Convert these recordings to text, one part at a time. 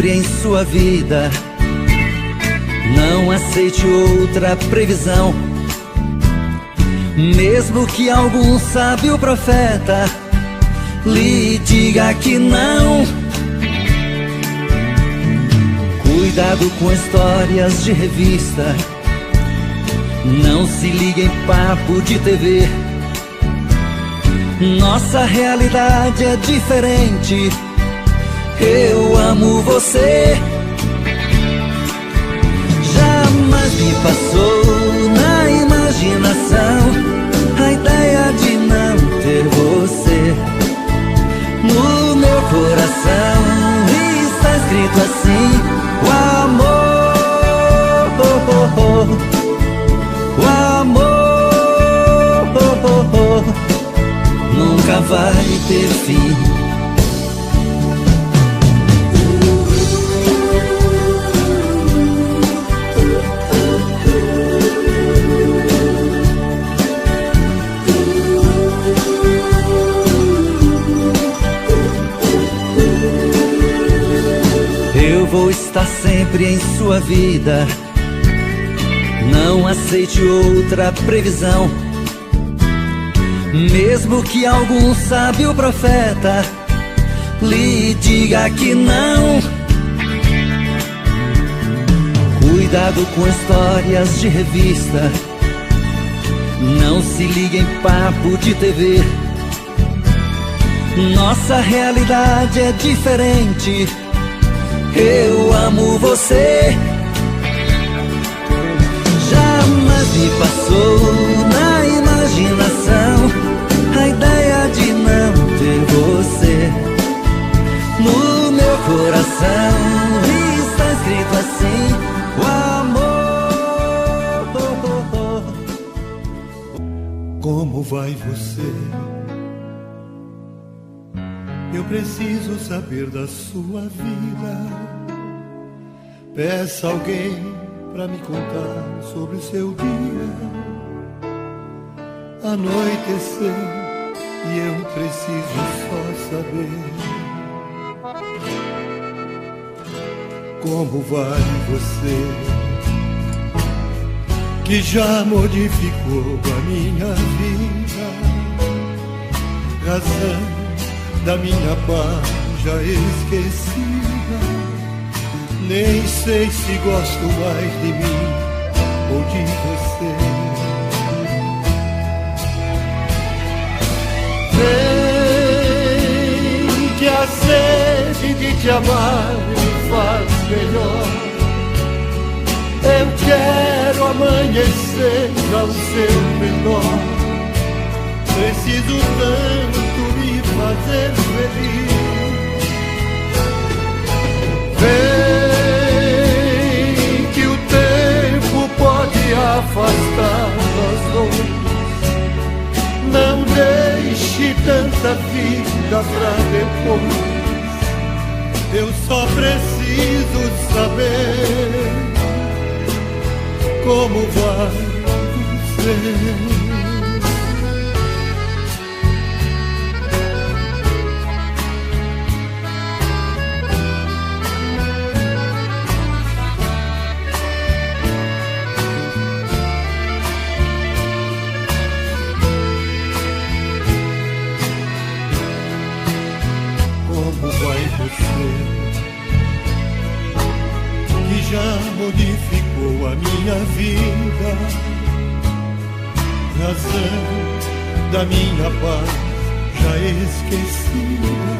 sempre em sua vida. Não aceite outra previsão, mesmo que algum sábio profeta lhe diga que não. Cuidado com histórias de revista, não se ligue em papo de TV. Nossa realidade é diferente. Eu amo você. Jamais me passou na imaginação a ideia de não ter você. No meu coração está escrito assim: o amor, o amor nunca vai ter fim. Eu vou estar sempre em sua vida. Não aceite outra previsão, mesmo que algum sábio profeta lhe diga que não. Cuidado com histórias de revista, não se ligue em papo de TV. Nossa realidade é diferente. Eu amo você. Jamais me passou na imaginação a ideia de não ter você. No meu coração está escrito assim: o amor. Como vai você? Eu preciso saber da sua vida. Peça alguém pra me contar sobre o seu dia. Anoitecer e eu preciso só saber como vai você, que já modificou a minha vida. Razão da minha paz já esquecida. Nem sei se gosto mais de mim ou de você. Vem que a sede de te amar me faz melhor. Eu quero amanhecer ao seu redor. Preciso tanto me fazer feliz. Vem que o tempo pode afastar nós dois. Não deixe tanta vida pra depois. Eu só preciso saber como vai ser. Que já modificou a minha vida. Razão da minha paz já esquecida.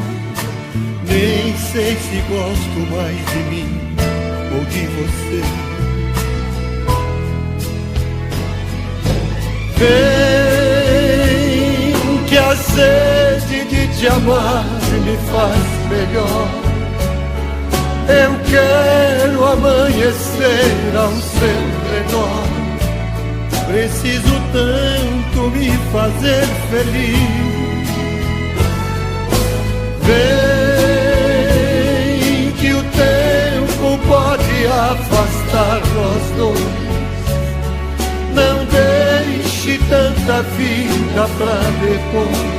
Nem sei se gosto mais de mim ou de você. Vem que a sede de te amar me faz melhor. Eu quero amanhecer ao seu redor. Preciso tanto me fazer feliz. Vem que o tempo pode afastar nós dois. Não deixe tanta vida pra depois.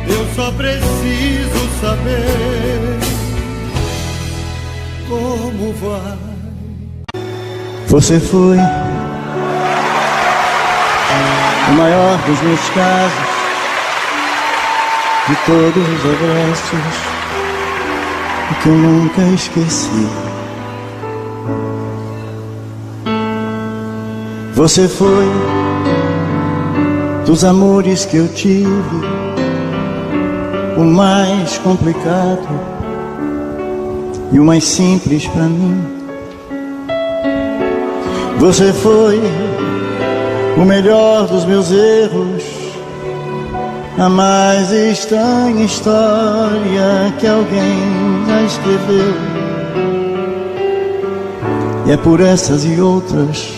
Eu só preciso saber como vai? Você foi o maior dos meus casos, de todos os abraços, o que eu nunca esqueci. Você foi dos amores que eu tive, o mais complicado e o mais simples pra mim. Você foi o melhor dos meus erros, a mais estranha história que alguém já escreveu. E é por essas e outras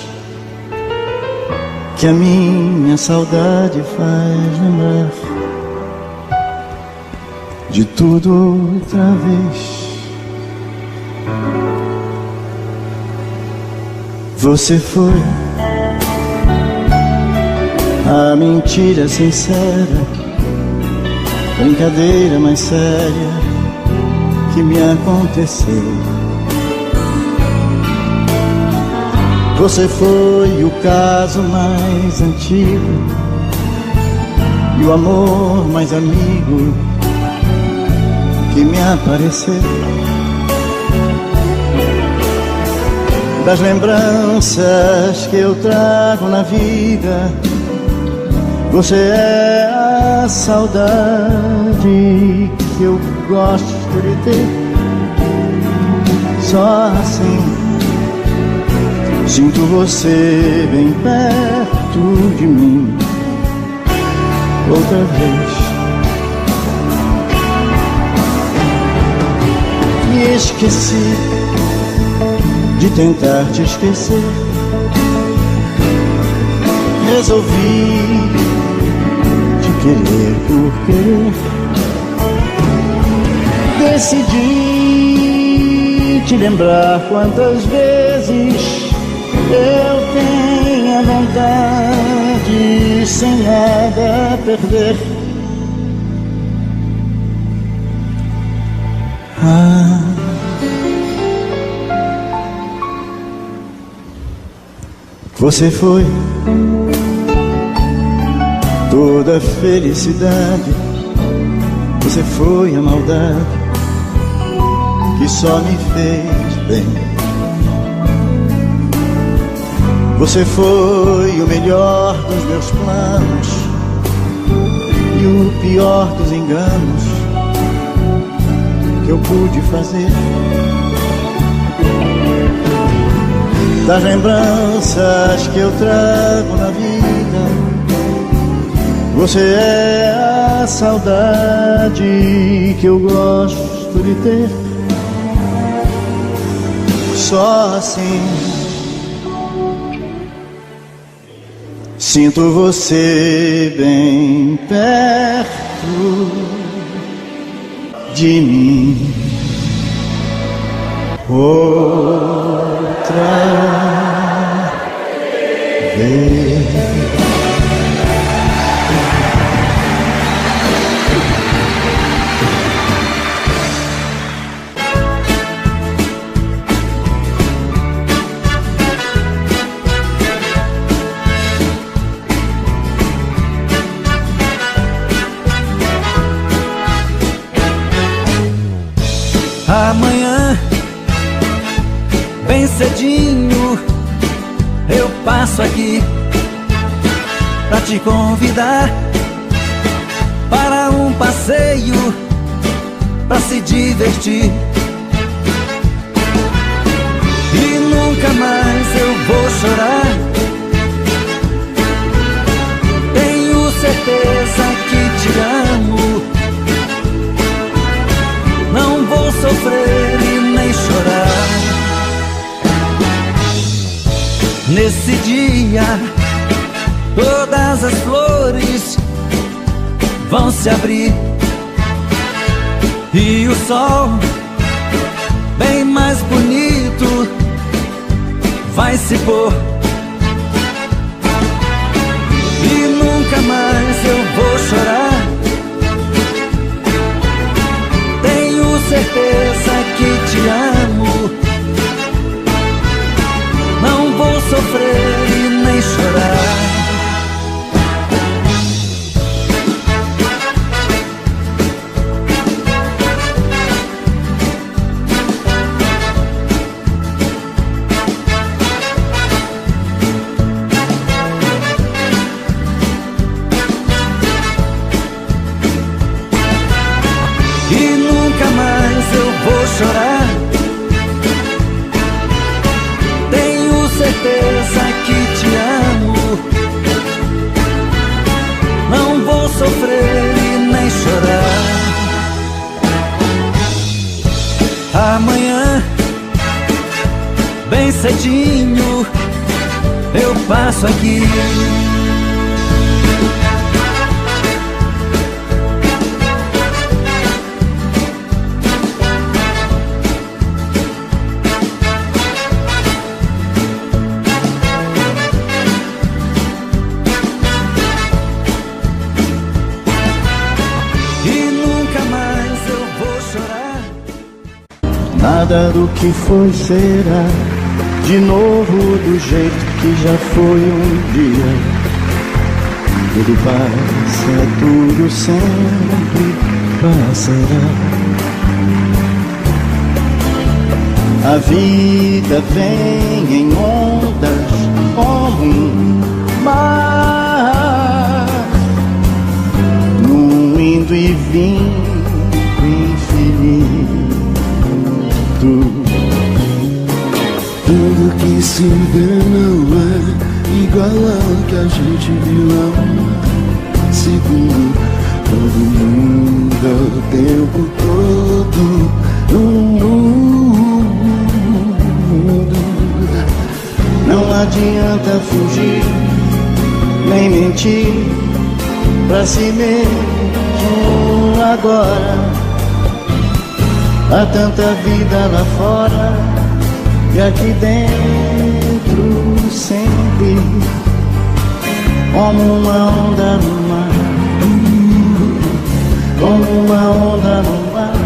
que a minha saudade faz lembrar de tudo outra vez. Você foi a mentira sincera, brincadeira mais séria que me aconteceu. Você foi o caso mais antigo e o amor mais amigo que me apareceu. Das lembranças que eu trago na vida, você é a saudade que eu gosto de ter. Só assim sinto você bem perto de mim outra vez. Me esqueci de tentar te esquecer. Resolvi te querer por querer. Decidi te lembrar quantas vezes eu tenho a vontade, sem nada a perder. Você foi toda a felicidade, você foi a maldade que só me fez bem. Você foi o melhor dos meus planos e o pior dos enganos que eu pude fazer. Das lembranças que eu trago na vida, você é a saudade que eu gosto de ter. Só assim sinto você bem perto de mim outra vez. Amanhã, bem cedinho, eu passo aqui pra te convidar para um passeio, pra se divertir. E nunca mais eu vou chorar. Tenho certeza que te amo. Não vou sofrer e nem chorar. Nesse dia, todas as flores vão se abrir e o sol, bem mais bonito, vai se pôr. E nunca mais eu vou chorar. Tenho certeza que te amo. certeza que te amo. Não vou sofrer e nem chorar. Amanhã, bem cedinho, eu passo aqui. Nada do que foi será de novo do jeito que já foi um dia. Tudo passa, tudo sempre passará. A vida vem em ondas como um mar, num indo e vindo infinito. Tudo que se vê não é igual ao que a gente viu há um segundo. Todo mundo o tempo todo no mundo. Não adianta fugir nem mentir pra si mesmo agora. Há tanta vida lá fora e aqui dentro sempre, como uma onda no mar, como uma onda no mar,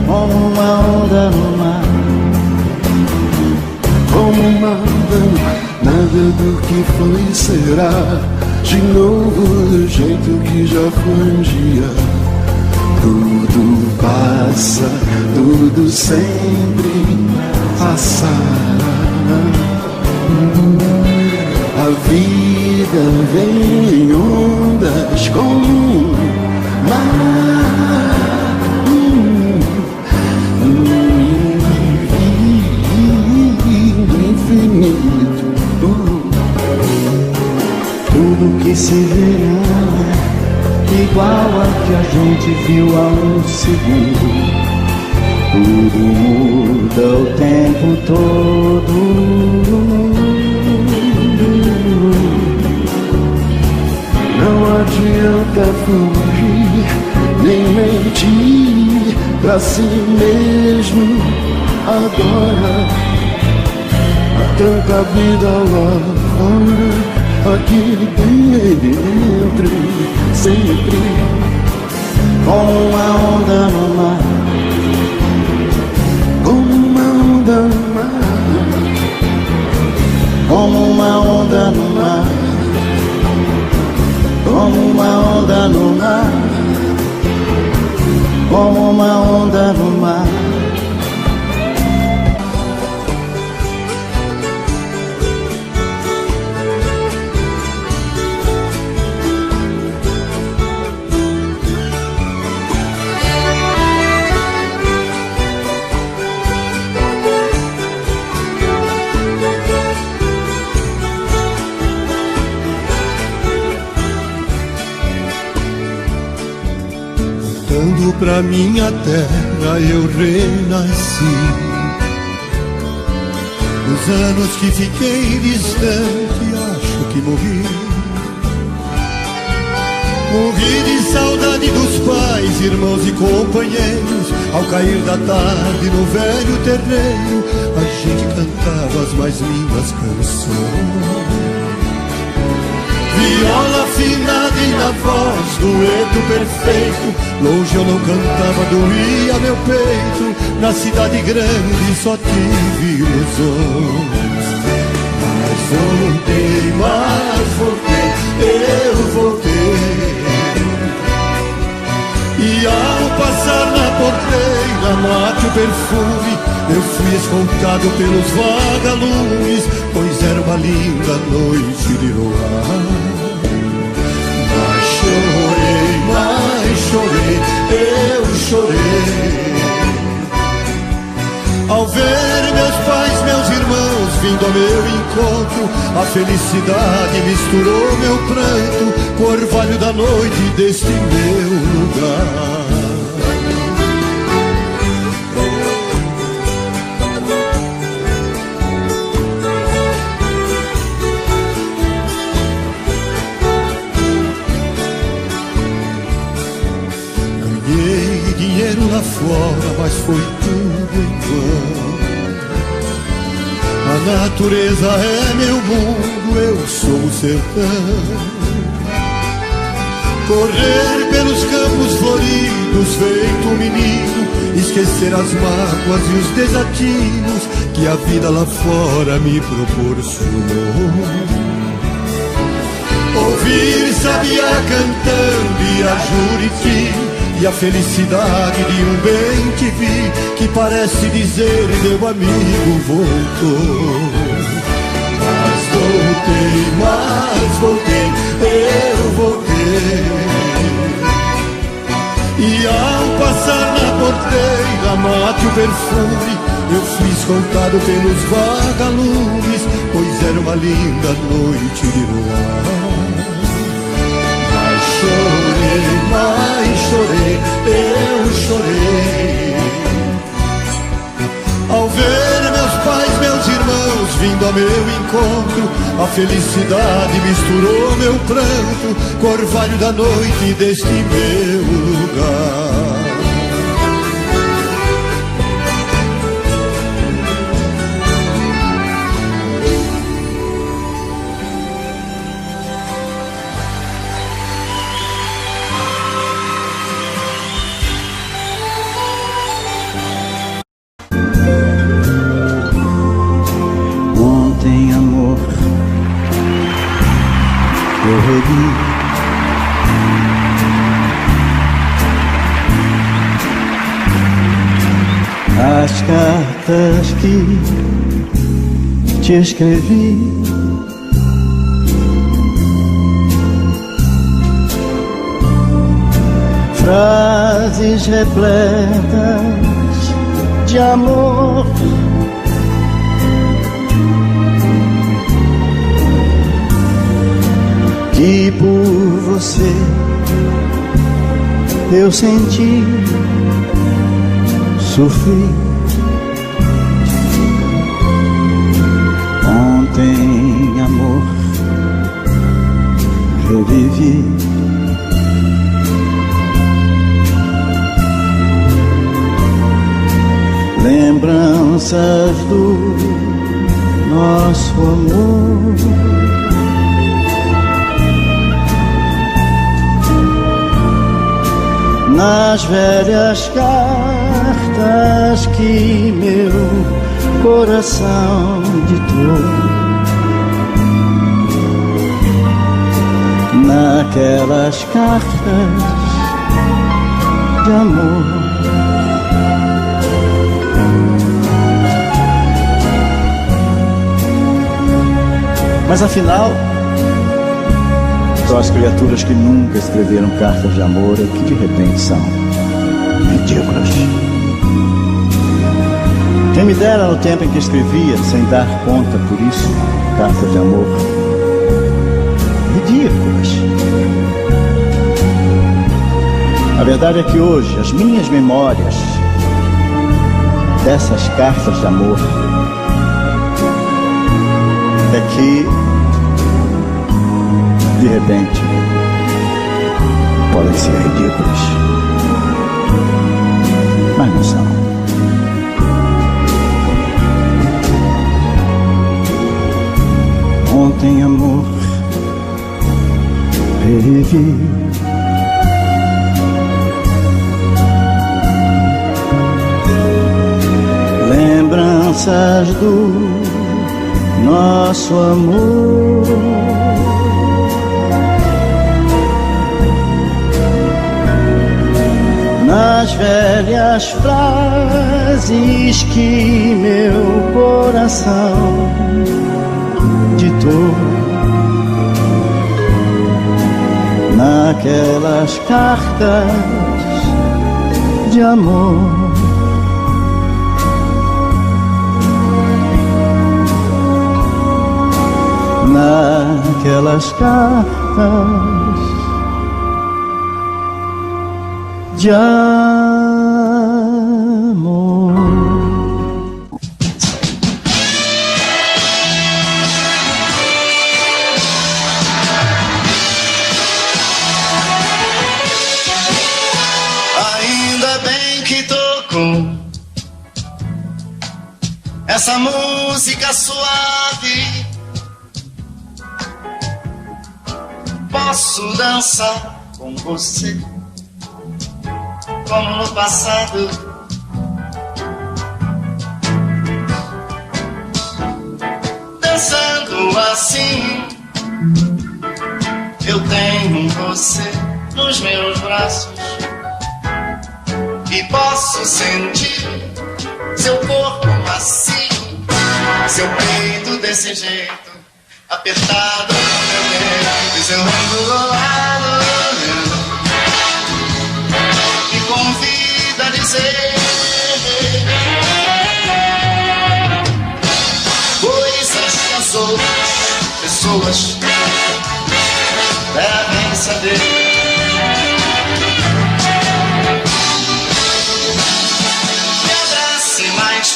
como uma onda no mar, como uma onda. Nada do que foi será de novo do jeito que já foi um dia. Tudo passa, tudo sempre passará. A vida vem em ondas como um mar, infinito. Tudo que se verá igual a que a gente viu há um segundo. Tudo muda o tempo todo. Não adianta fugir nem mentir pra si mesmo agora. Há tanta vida lá fora, aqui dentro sempre, como uma onda no mar, como uma onda no mar, como uma onda no mar, como uma onda no mar, como uma onda no mar. Voltando pra minha terra eu renasci. Nos anos que fiquei distante acho que morri. Morri de saudade dos pais, irmãos e companheiros. Ao cair da tarde no velho terreiro a gente cantava as mais lindas canções. Viola afinada e na voz, dueto perfeito. Longe eu não cantava, doía meu peito. Na cidade grande só tive ilusões. Mas voltei, eu voltei. E ao passar na porteira, mate o perfume, eu fui escoltado pelos vagalumes, pois era uma linda noite de luar. Mas chorei, eu chorei. Ao ver meus pais, meus irmãos vindo ao meu encontro. A felicidade misturou meu pranto com o orvalho da noite deste meu lugar. Ganhei dinheiro lá fora, mas foi tudo em vão. A natureza é meu mundo, eu sou o sertão. Correr pelos campos floridos feito um menino, esquecer as mágoas e os desatinos que a vida lá fora me proporcionou. Ouvir sabiá cantando e a Juriti, e a felicidade de um bem que vi, que parece dizer meu amigo voltou. Mas voltei, eu voltei. E ao passar na porteira, mate o perfume, eu fui escoltado pelos vagalumes, pois era uma linda noite de luar. Mas chorei, eu chorei ao ver meus pais, meus irmãos vindo ao meu encontro. A felicidade misturou meu pranto com o orvalho da noite deste meu lugar. Ontem, amor, eu revi as cartas que te escrevi. Frases repletas de amor, que por você eu senti, sofri. Ontem, amor, revivi lembranças do nosso amor. Nas velhas cartas que meu coração ditou, naquelas cartas de amor. Mas afinal, só as criaturas que nunca escreveram cartas de amor é que de repente são ridículas. Quem me dera no tempo em que escrevia, sem dar conta por isso, cartas de amor ridículas. A verdade é que hoje as minhas memórias dessas cartas de amor é que de repente podem ser ridículas, mas não são. Ontem, amor, revivi lembranças do nosso amor. Nas velhas frases que meu coração ditou, naquelas cartas de amor. naquelas cartas de amor. Ainda bem que tocou essa música suave, posso dançar com você como no passado. Dançando assim, eu tenho você nos meus braços e posso sentir seu corpo macio, seu peito desse jeito, apertado no meu peito, e seu rosto do lado meu, me convida a dizer coisas que as outras pessoas devem saber.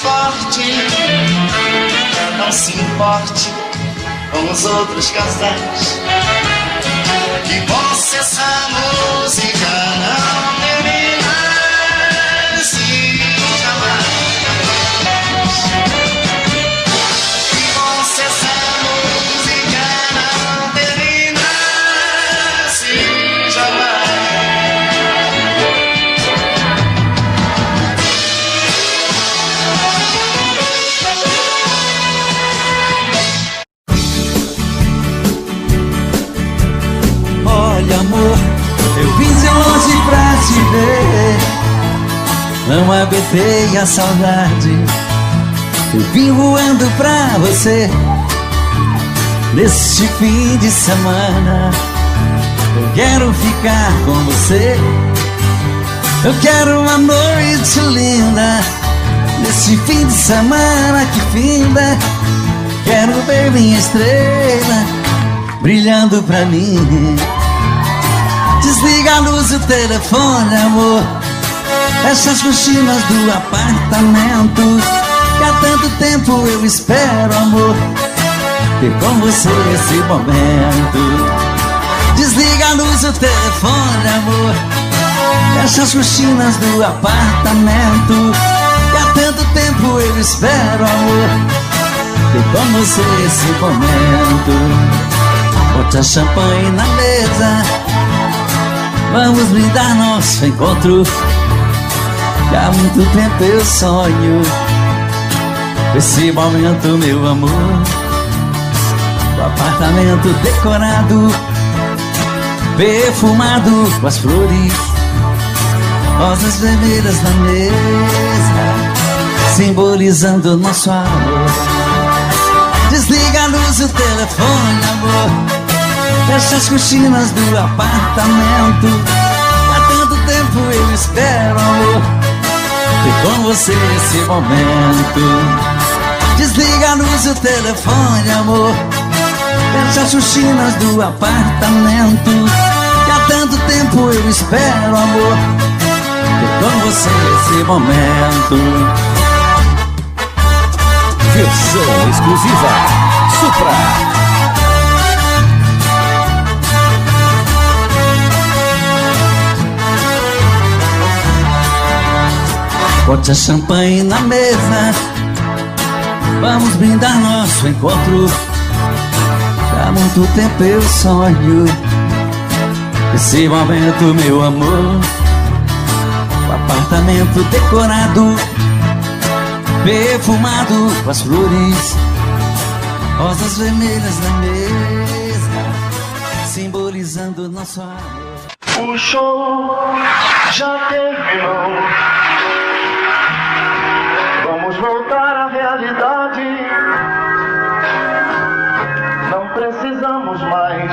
Forte, não se importe com os outros casais, que bom se essa música não terminasse jamais. Que bom se essa música não terminasse jamais. Olha, amor, eu vim de longe pra te ver, não aguentei a saudade, eu vim voando pra você. Neste fim de semana eu quero ficar com você, eu quero uma noite linda. Neste fim de semana que finda, quero ver minha estrela brilhando pra mim. Desliga a luz do telefone, amor, fecha as cortinas do apartamento, que há tanto tempo eu espero, amor, ter com você esse momento. Desliga a luz do telefone, amor, fecha as cortinas do apartamento, que há tanto tempo eu espero, amor, ter com você esse momento. Bote a champanhe na mesa, vamos brindar nosso encontro, que há muito tempo eu sonho esse momento, meu amor. O apartamento decorado, perfumado com as flores, rosas vermelhas na mesa, simbolizando nosso amor. Desliga a luz do telefone, amor, fecha as cortinas do apartamento, há tanto tempo eu espero, amor, ter com você esse momento. Desliga a luz do telefone, amor, fecha as cortinas do apartamento, que há tanto tempo eu espero, amor, ter com você esse momento. Versão exclusiva Supra. Bote a champanhe na mesa, vamos brindar nosso encontro, há muito tempo eu sonho esse momento, meu amor. O apartamento decorado, perfumado com as flores, rosas vermelhas na mesa, simbolizando nosso amor. O show já terminou, vamos voltar à realidade. Não precisamos mais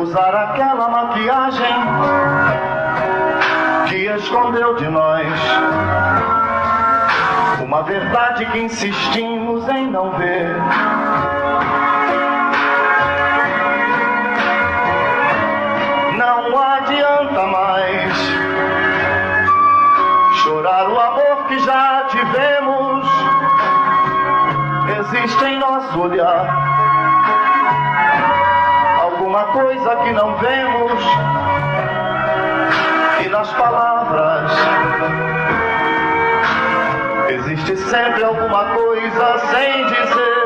usar aquela maquiagem que escondeu de nós uma verdade. verdade que insistimos em não ver. Não adianta mais chorar o amor que já tivemos. Existe em nosso olhar alguma coisa que não vemos, e nas palavras existe sempre alguma coisa sem dizer.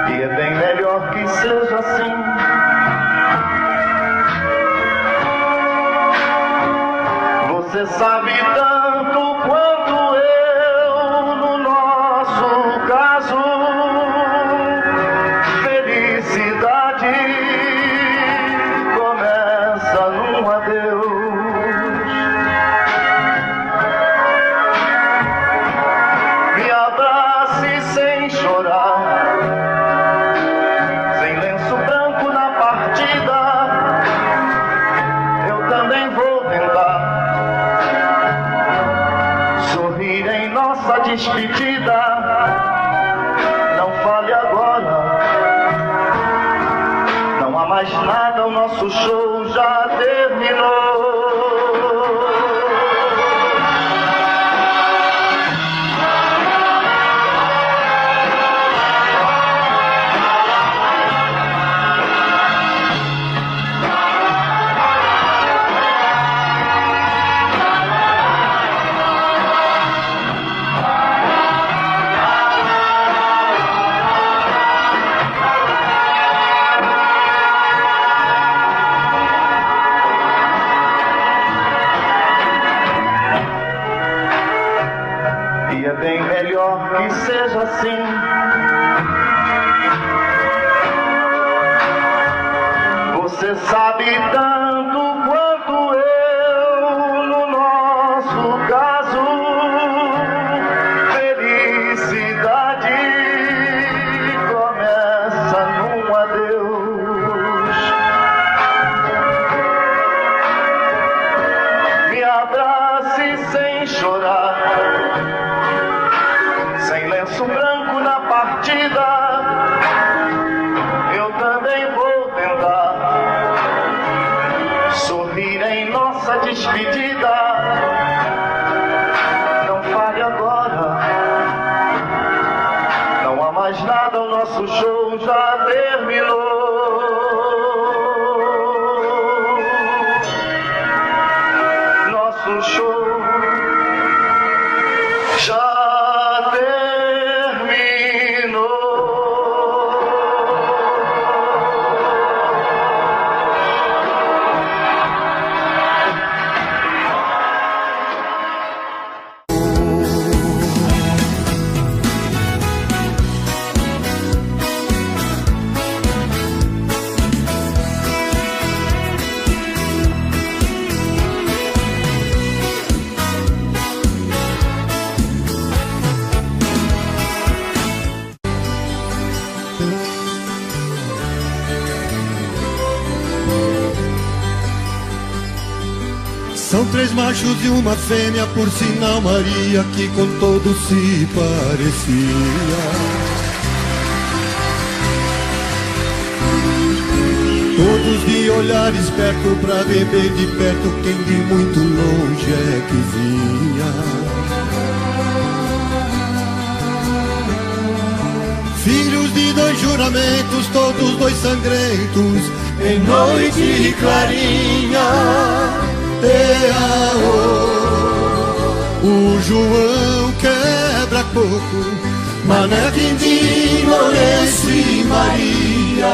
E é bem melhor que seja assim. Você sabe tanto quanto eu no nosso caso. Felicidade começa num adeus. Me abrace sem chorar, sem lenço branco na partida. Eu também vou tentar sorrir em nossa despedida. Não fale agora, não há mais nada, o nosso show já terminou. E é bem melhor que seja assim. Você sabe tanto quanto eu no nosso caso. Felicidade começa num adeus. Me abrace sem chorar, sem lenço branco na partida. Eu também vou tentar sorrir em nossa despedida. Não fale agora, não há mais nada, o nosso show já terminou. Nosso show já terminou. São três machos e uma fêmea, por sinal Maria, que com todos se parecia. Todos de olhar esperto pra ver bem de perto quem de muito longe é que vinha. Filhos de dois juramentos, todos dois sangrentos, em noite clarinha. O João quebra coco, Mané, Quindim, Lourenço e Maria.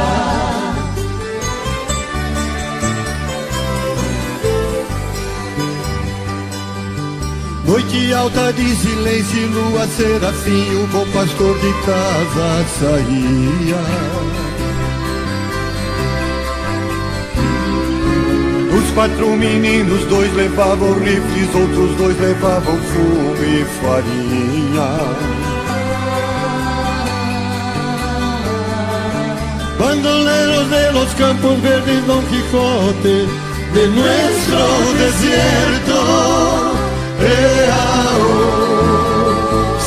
Noite alta de silêncio e lua serafim, o bom pastor de casa saía. Os quatro meninos, dois levavam rifles, outros dois levavam fumo e farinha. bandoleros de los campos verdes, Don Quijote de nuestro desierto.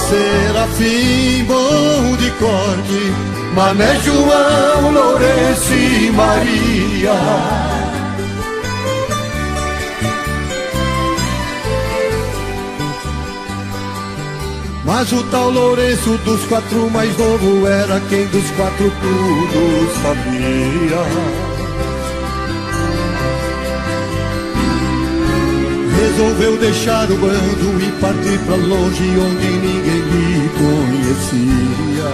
Serafim bom de corte, Mané João, Lourenço e Maria. Mas o tal Lourenço dos quatro mais novo era quem dos quatro tudo sabia. Resolveu deixar o bando e partir pra longe onde ninguém lhe conhecia.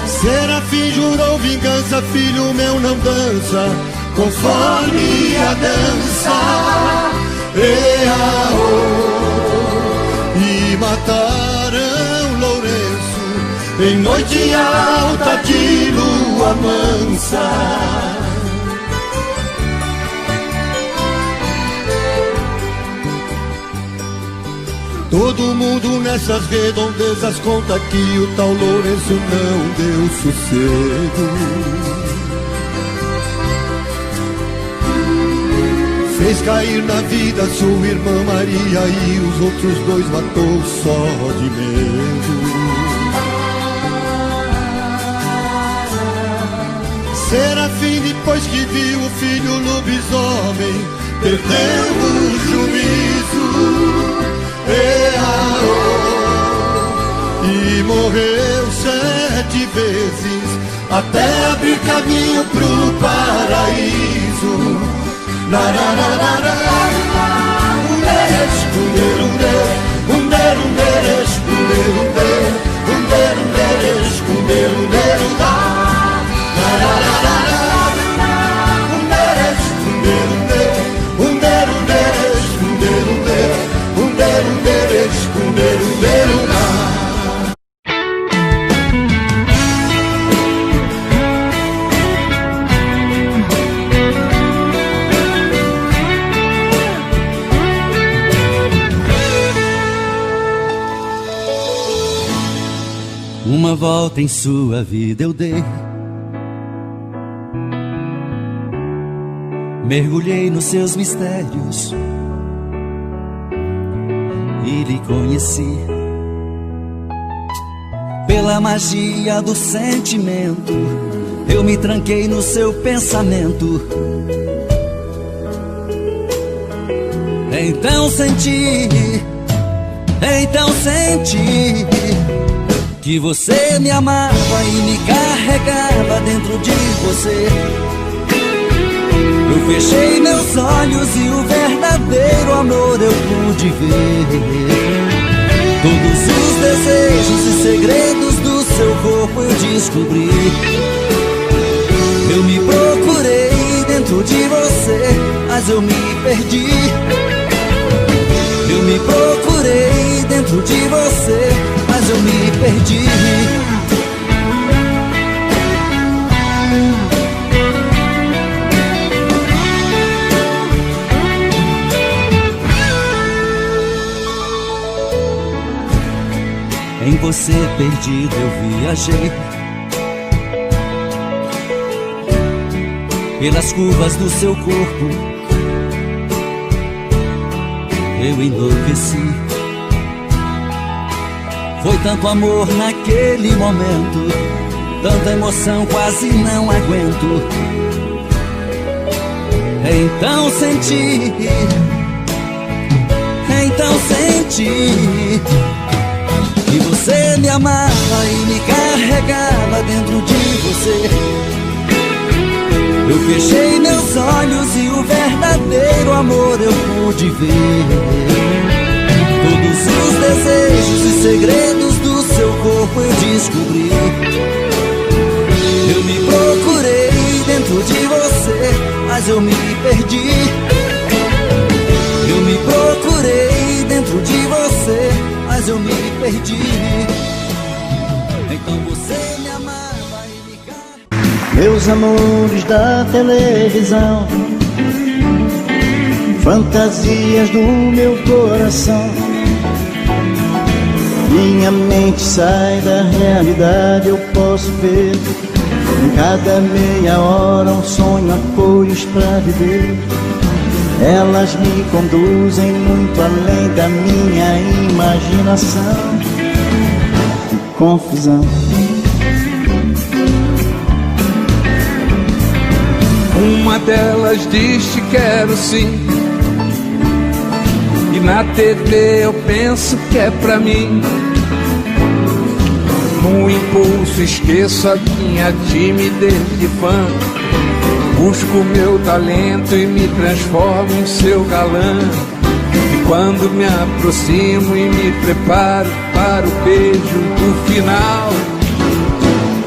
Serafim jurou vingança, filho meu não dança conforme a dança. E mataram Lourenço em noite alta de lua mansa. Todo mundo nessas redondezas conta que o tal Lourenço não deu sossego. Fez cair na vida sua irmã Maria e os outros dois matou só de medo. Serafim, depois que viu o filho lobisomem, perdeu o juízo. E morreu 7 vezes até abrir caminho pro paraíso. Uma volta em sua vida eu dei, mergulhei nos seus mistérios e lhe conheci. Pela magia do sentimento, eu me tranquei no seu pensamento. Então senti que você me amava e me carregava dentro de você. Eu fechei meus olhos e o verdadeiro amor eu pude ver. Todos os desejos e segredos do seu corpo eu descobri. Eu me procurei dentro de você, mas eu me perdi. Eu me procurei dentro de você, mas eu me perdi. Em você perdido eu viajei, pelas curvas do seu corpo eu enlouqueci. Foi tanto amor naquele momento, tanta emoção quase não aguento. Então senti que você me amava e me carregava dentro de você. Eu fechei meus olhos e o verdadeiro amor eu pude ver. Todos os desejos e segredos do seu corpo eu descobri. Eu me procurei dentro de você, mas eu me perdi. Eu me procurei dentro de você, mas eu me perdi. Então você me amava e me carregava. Meus amores da televisão, fantasias do meu coração, Minha mente sai da realidade, eu posso ver em cada meia hora um sonho a cores pra viver. Elas me conduzem muito além da minha imaginação. Que confusão. Uma delas diz te quero sim, e na TV eu penso que é pra mim. No impulso esqueço a minha timidez de fã, busco meu talento e me transformo em seu galã. E quando me aproximo e me preparo para o beijo do final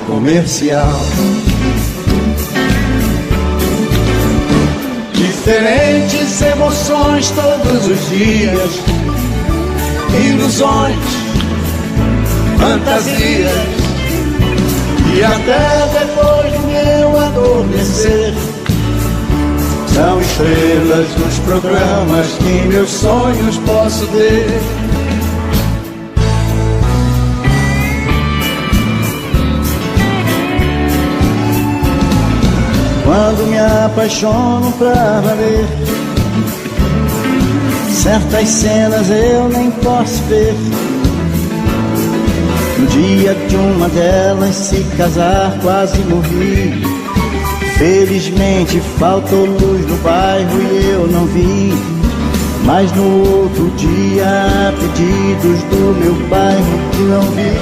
comercial. Diferentes emoções todos os dias, ilusões, fantasias, e até depois do meu adormecer, são estrelas nos programas que em meus sonhos posso ver. Quando me apaixono pra valer, certas cenas eu nem posso ver. No dia de uma delas se casar quase morri. Felizmente faltou luz no bairro e eu não vi. Mas no outro dia, a pedidos do meu bairro que não vi,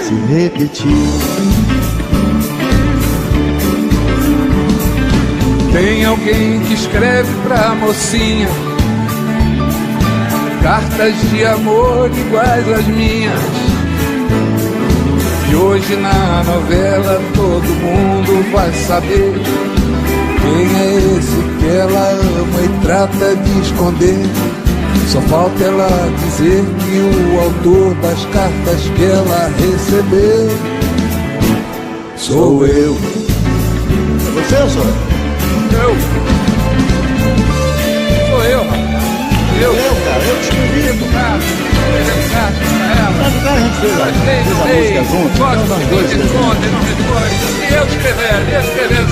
se repetiu. Tem alguém que escreve pra mocinha cartas de amor iguais às minhas. E hoje na novela todo mundo vai saber quem é esse que ela ama e trata de esconder. Só falta ela dizer que o autor das cartas que ela recebeu sou eu. É você, senhor? Sou eu, rapaz. Eu, cara, eu te escrevi. Educado pra ela. A gente fez a música junto. Gosto de responde, não responde. E eu escrevendo,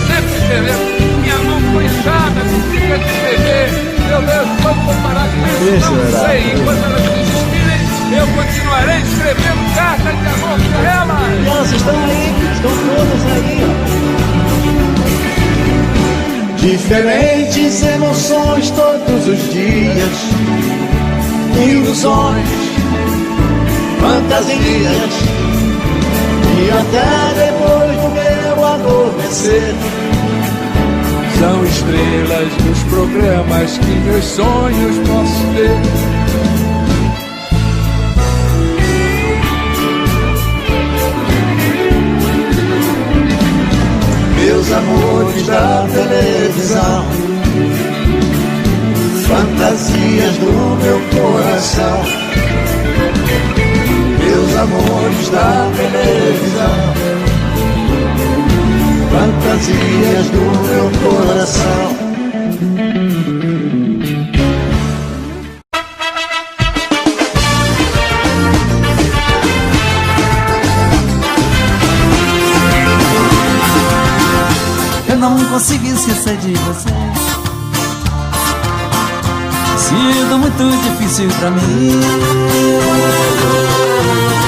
sempre escrevendo. Minha mão foi inchada, não fica de escrever. Meu Deus, vamos comparar com isso? Não sei. Enquanto elas desistirem, eu continuarei escrevendo cartas de amor pra elas. E elas estão aí, estão todas aí, ó. Diferentes emoções todos os dias, ilusões, fantasias, e até depois do meu adormecer, são estrelas nos programas que meus sonhos posso ter. Meus amores da televisão, fantasias do meu coração. Meus amores da televisão, fantasias do meu coração. Não consigo esquecer de você. Sido muito difícil pra mim.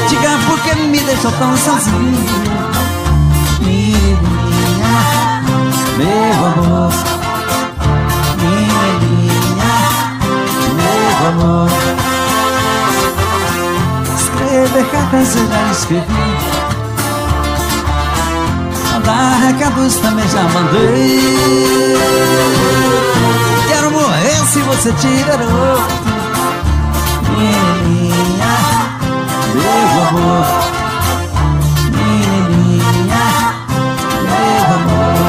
Diga por que me deixou tão sozinho. Menininha, meu amor. Menininha, meu amor. Escrever cartas eu já escrevi. Mandar recados também já mandei. Quero morrer se você tirar outro. Menininha, meu amor. Menininha, meu amor.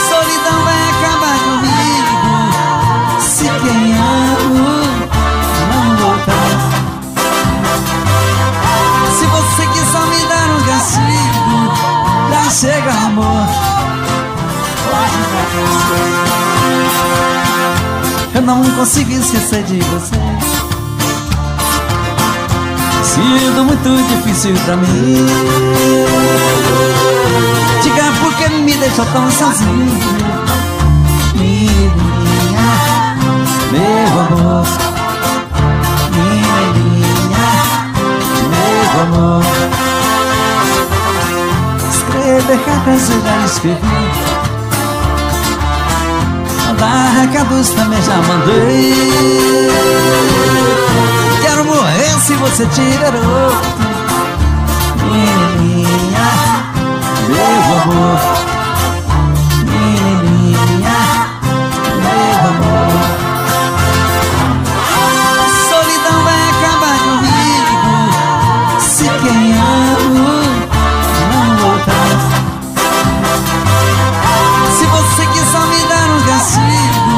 Solidão vai acabar comigo se quem amo não voltar. Se você quiser me dar um castigo, já chega amor. Eu não consigo esquecer de você. sido muito difícil pra mim. Diga por que me deixou tão sozinho, menininha, meu amor, menininha, meu amor. Escrever cartas eu já escrevi, mandar recados também já mandei. Quero morrer se você tiver outro, menininha, meu amor, menininha, meu amor. Solidão vai acabar comigo se quem amo não voltar. Se você quiser me dar um castigo,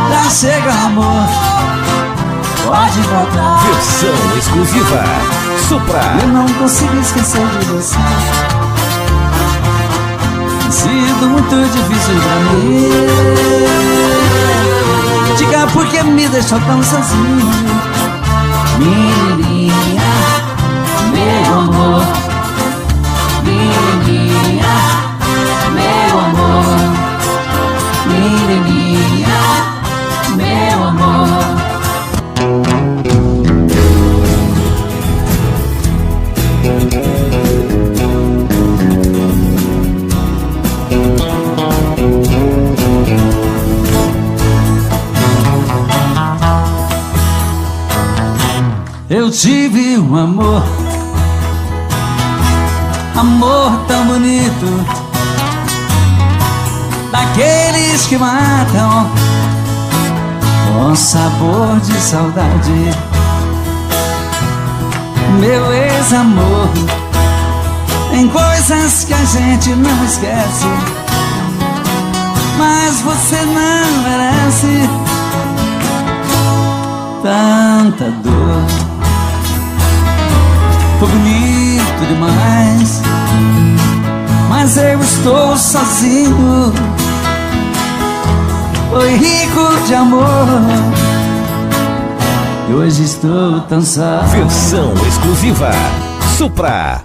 já chega amor, pode voltar. Versão exclusiva Supra. Eu não consigo esquecer de você. Tem sido muito difícil pra mim. Diga por que me deixou tão sozinho, menininha, meu amor, menininha, meu amor, menininha, meu amor. Eu tive um amor, amor tão bonito, daqueles que matam com sabor de saudade. Meu ex-amor, tem coisas que a gente não esquece, mas você não merece tanta dor. Foi bonito demais, mas eu estou sozinho. Foi rico de amor e hoje estou tão só. Versão exclusiva Supra.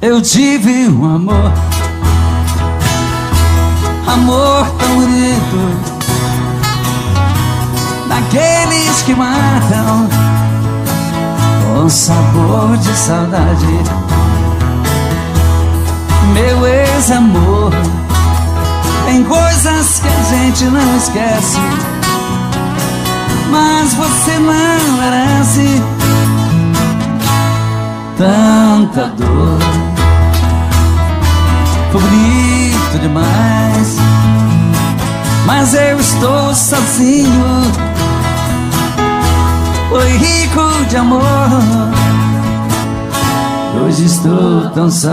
Eu tive um amor, amor tão bonito, daqueles que matam com sabor de saudade. Meu ex-amor, tem coisas que a gente não esquece, mas você não merece tanta dor. Foi bonito demais, mas eu estou sozinho. Foi rico de amor, hoje estou tão só.